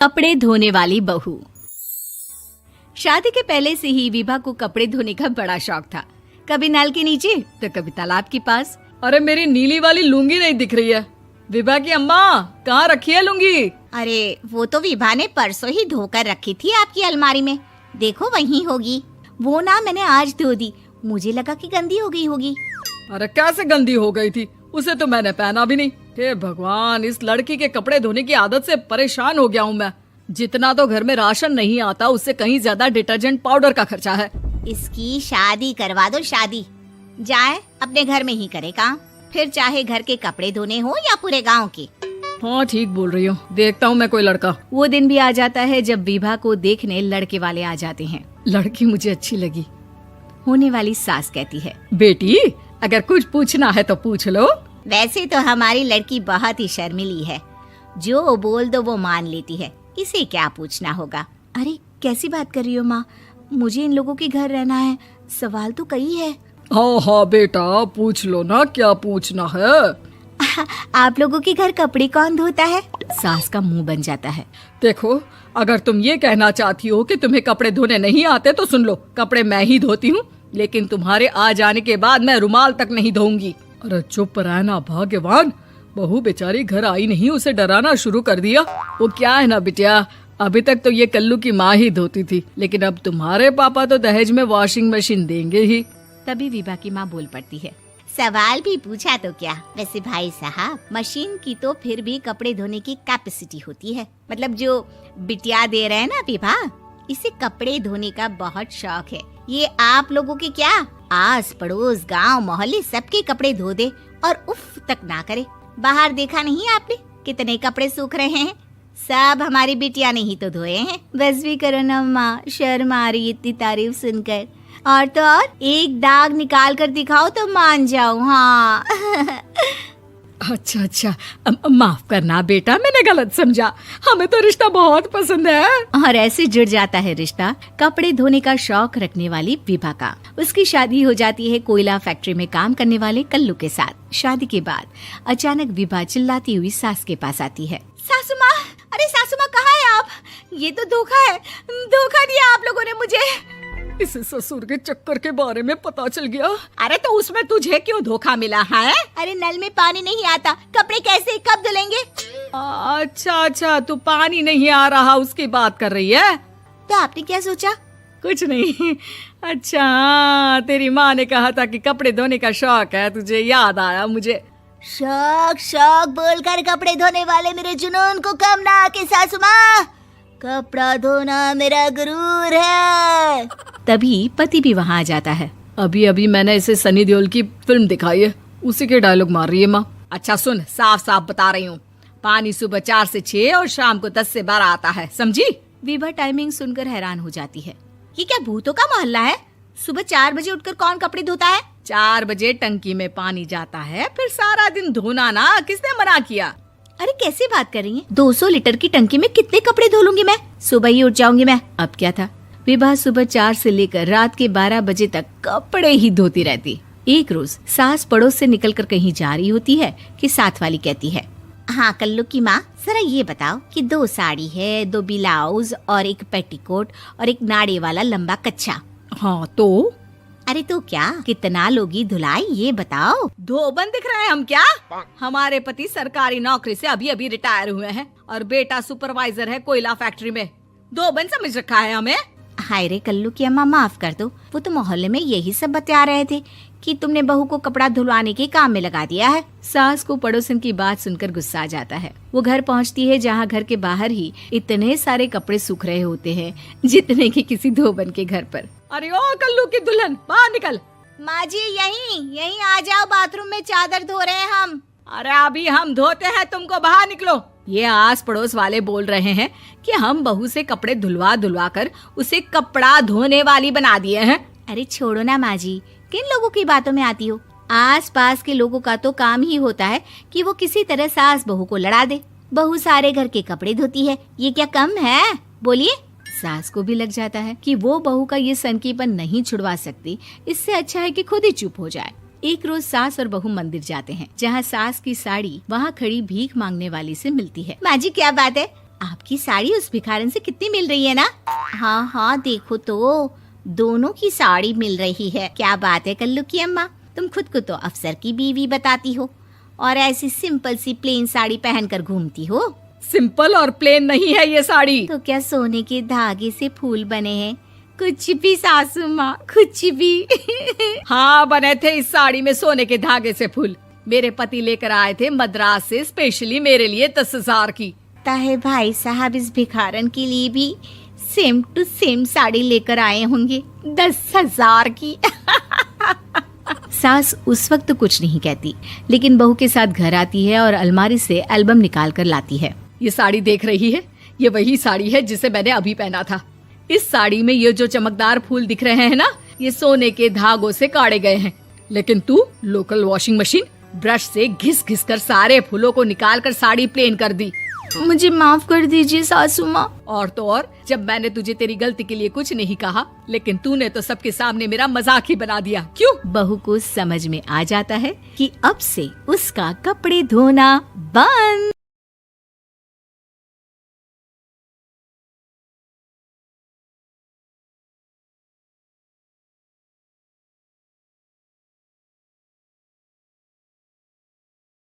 कपड़े धोने वाली बहू। शादी के पहले से ही विभा को कपड़े धोने का बड़ा शौक था। कभी नल के नीचे तो कभी तालाब के पास। अरे मेरी नीली वाली लुंगी नहीं दिख रही है। विभा की अम्मा, कहाँ रखी है लुंगी? अरे वो तो विभा ने परसों ही धोकर रखी थी आपकी अलमारी में, देखो वहीं होगी। वो ना मैंने आज धो दी, मुझे लगा कि गंदी हो गई होगी। अरे कैसे गंदी हो गई थी, उसे तो मैंने पहना भी नहीं। हे भगवान, इस लड़की के कपड़े धोने की आदत से परेशान हो गया हूँ मैं। जितना तो घर में राशन नहीं आता, उससे कहीं ज्यादा डिटर्जेंट पाउडर का खर्चा है। इसकी शादी करवा दो, शादी जाए अपने घर में ही करे काम, फिर चाहे घर के कपड़े धोने हो या पूरे गांव के। हाँ ठीक बोल रही हो, देखता हूँ मैं कोई लड़का। वो दिन भी आ जाता है जब विभा को देखने लड़के वाले आ जाते हैं। लड़की मुझे अच्छी लगी। होने वाली सास कहती है, बेटी अगर कुछ पूछना है तो पूछ लो। वैसे तो हमारी लड़की बहुत ही शर्मीली है, जो बोल दो वो मान लेती है, इसे क्या पूछना होगा। अरे कैसी बात कर रही हो माँ, मुझे इन लोगों के घर रहना है, सवाल तो कई है। हाँ हाँ बेटा, पूछ लो ना, क्या पूछना है। आप लोगों के घर कपड़े कौन धोता है? सास का मुंह बन जाता है। देखो, अगर तुम ये कहना चाहती हो कि तुम्हें कपड़े धोने नहीं आते तो सुन लो, कपड़े मैं ही धोती हूँ, लेकिन तुम्हारे आ जाने के बाद मैं रुमाल तक नहीं धोऊंगी। अरे चुप रहना भाग्यवान, बहू बेचारी घर आई नहीं, उसे डराना शुरू कर दिया। वो क्या है ना बिटिया, अभी तक तो ये कल्लू की माँ ही धोती थी, लेकिन अब तुम्हारे पापा तो दहेज में वॉशिंग मशीन देंगे ही। तभी विभा की माँ बोल पड़ती है, सवाल भी पूछा तो क्या। वैसे भाई साहब, मशीन की तो फिर भी कपड़े धोने की कैपेसिटी होती है। मतलब जो बिटिया दे रहे हैं ना विभा, इसे कपड़े धोने का बहुत शौक है। ये आप लोगों के क्या, आस पड़ोस गांव मोहल्ले सबके कपड़े धो दे और उफ तक ना करे। बाहर देखा नहीं आपने कितने कपड़े सूख रहे हैं, सब हमारी बिटिया ने ही तो धोए हैं। बस भी करो ना माँ, शर्म आ रही इतनी तारीफ सुनकर। और तो और एक दाग निकाल कर दिखाओ तो मान जाओ। हाँ अच्छा, माफ करना बेटा, मैंने गलत समझा। हमें तो रिश्ता बहुत पसंद है। और ऐसे जुड़ जाता है रिश्ता कपड़े धोने का शौक रखने वाली विभा का। उसकी शादी हो जाती है कोयला फैक्ट्री में काम करने वाले कल्लू के साथ। शादी के बाद अचानक विभा चिल्लाती हुई सास के पास आती है। सासू माँ, अरे सासू माँ कहाँ है आप? ये तो धोखा है, धोखा दिया आप लोगों ने मुझे। इसे ससुर के चक्कर के बारे में पता चल गया। अरे तो उसमें तुझे क्यों धोखा मिला है? अरे नल में पानी नहीं आता, कपड़े कैसे कब धुलेंगे? अच्छा, तू पानी नहीं आ रहा उसकी बात कर रही है। तो आपने क्या सोचा? कुछ नहीं। अच्छा, तेरी माँ ने कहा था कि कपड़े धोने का शौक है तुझे, याद आया मुझे। शौक बोलकर कपड़े धोने वाले मेरे जुनून को कम ना आके सासू माँ, कपड़ा धोना मेरा गुरूर है। तभी पति भी वहाँ आ जाता है। अभी मैंने इसे सनी देओल की फिल्म दिखाई है, उसी के डायलॉग मार रही है माँ। अच्छा सुन, साफ साफ बता रही हूँ, पानी सुबह 4 से 6 और शाम को 10 से 12 आता है, समझी? विभा टाइमिंग सुनकर हैरान हो जाती है। ये क्या भूतों का मोहल्ला है? सुबह 4 बजे उठकर कौन कपड़े धोता है? 4 बजे टंकी में पानी जाता है, फिर सारा दिन धोना ना, किसने मना किया? अरे कैसे बात कर रही हैं? 200 लीटर की टंकी में कितने कपड़े धो लूंगी मैं, सुबह ही उठ जाऊंगी मैं। अब क्या था, विभा सुबह 4 से लेकर रात के 12 बजे तक कपड़े ही धोती रहती। एक रोज सास पड़ोस से निकलकर कहीं जा रही होती है कि साथ वाली कहती है, हाँ कल्लू की माँ, जरा ये बताओ कि 2 साड़ी है, 2 ब्लाउज और एक पेटीकोट और एक नाड़े वाला लंबा कच्छा। हाँ तो? अरे तो क्या, कितना लोगी धुलाई ये बताओ। धोबन दिख रहे हैं हम क्या? हमारे पति सरकारी नौकरी से अभी रिटायर हुए हैं और बेटा सुपरवाइजर है कोयला फैक्ट्री में। धोबन समझ रखा है हमें? हाय रे कल्लू की अम्मा, माफ कर दो, वो तो मोहल्ले में यही सब बता रहे थे कि तुमने बहू को कपड़ा धुलवाने के काम में लगा दिया है। सास को पड़ोसन की बात सुनकर गुस्सा आ जाता है। वो घर पहुंचती है जहां घर के बाहर ही इतने सारे कपड़े सूख रहे होते हैं जितने कि किसी धोबन के घर पर। अरे ओ कल्लू की दुल्हन, बाहर निकल। माँ जी यहीं आ जाओ, बाथरूम में चादर धो रहे हैं हम। अरे अभी हम धोते हैं, तुमको बाहर निकलो। ये आस पड़ोस वाले बोल रहे हैं कि हम बहू से कपड़े धुलवा कर उसे कपड़ा धोने वाली बना दिए हैं। अरे छोड़ो ना माँ जी, किन लोगों की बातों में आती हो? आस पास के लोगों का तो काम ही होता है कि वो किसी तरह सास बहू को लड़ा दे। बहू सारे घर के कपड़े धोती है, ये क्या कम है? बोलिए। सास को भी लग जाता है कि वो बहू का ये सनकीपन नहीं छुड़वा सकती, इससे अच्छा है कि खुद ही चुप हो जाए। एक रोज सास और बहू मंदिर जाते हैं, जहाँ सास की साड़ी वहाँ खड़ी भीख मांगने वाली से मिलती है। माँ जी क्या बात है, आपकी साड़ी उस भिखारन से कितनी मिल रही है ना? हाँ हाँ देखो तो, दोनों की साड़ी मिल रही है। क्या बात है कल्लू की अम्मा, तुम खुद को तो अफसर की बीवी बताती हो और ऐसी सिंपल सी प्लेन साड़ी पहनकर घूमती हो। सिंपल और प्लेन नहीं है ये साड़ी। तो क्या सोने के धागे से फूल बने हैं? कुछ भी सासू माँ, कुछ भी। हाँ बने थे इस साड़ी में सोने के धागे से फूल। मेरे पति लेकर आए थे मद्रास से स्पेशली मेरे लिए 10,000 की। ताहे भाई साहब इस भिखारन के लिए भी सेम टू सेम साड़ी लेकर आए होंगे 10,000 की। सास उस वक्त तो कुछ नहीं कहती, लेकिन बहू के साथ घर आती है और अलमारी से एल्बम निकाल कर लाती है। ये साड़ी देख रही है, ये वही साड़ी है जिसे मैंने अभी पहना था। इस साड़ी में ये जो चमकदार फूल दिख रहे हैं ना, ये सोने के धागों से काढ़े गए हैं। लेकिन तू लोकल वॉशिंग मशीन ब्रश से घिस घिस कर सारे फूलों को निकाल कर साड़ी प्लेन कर दी। मुझे माफ कर दीजिए सासू माँ। और तो और, जब मैंने तुझे तेरी गलती के लिए कुछ नहीं कहा, लेकिन तूने तो सबके सामने मेरा मजाक ही बना दिया। क्यों? बहू को समझ में आ जाता है कि अब से उसका कपड़े धोना बंद।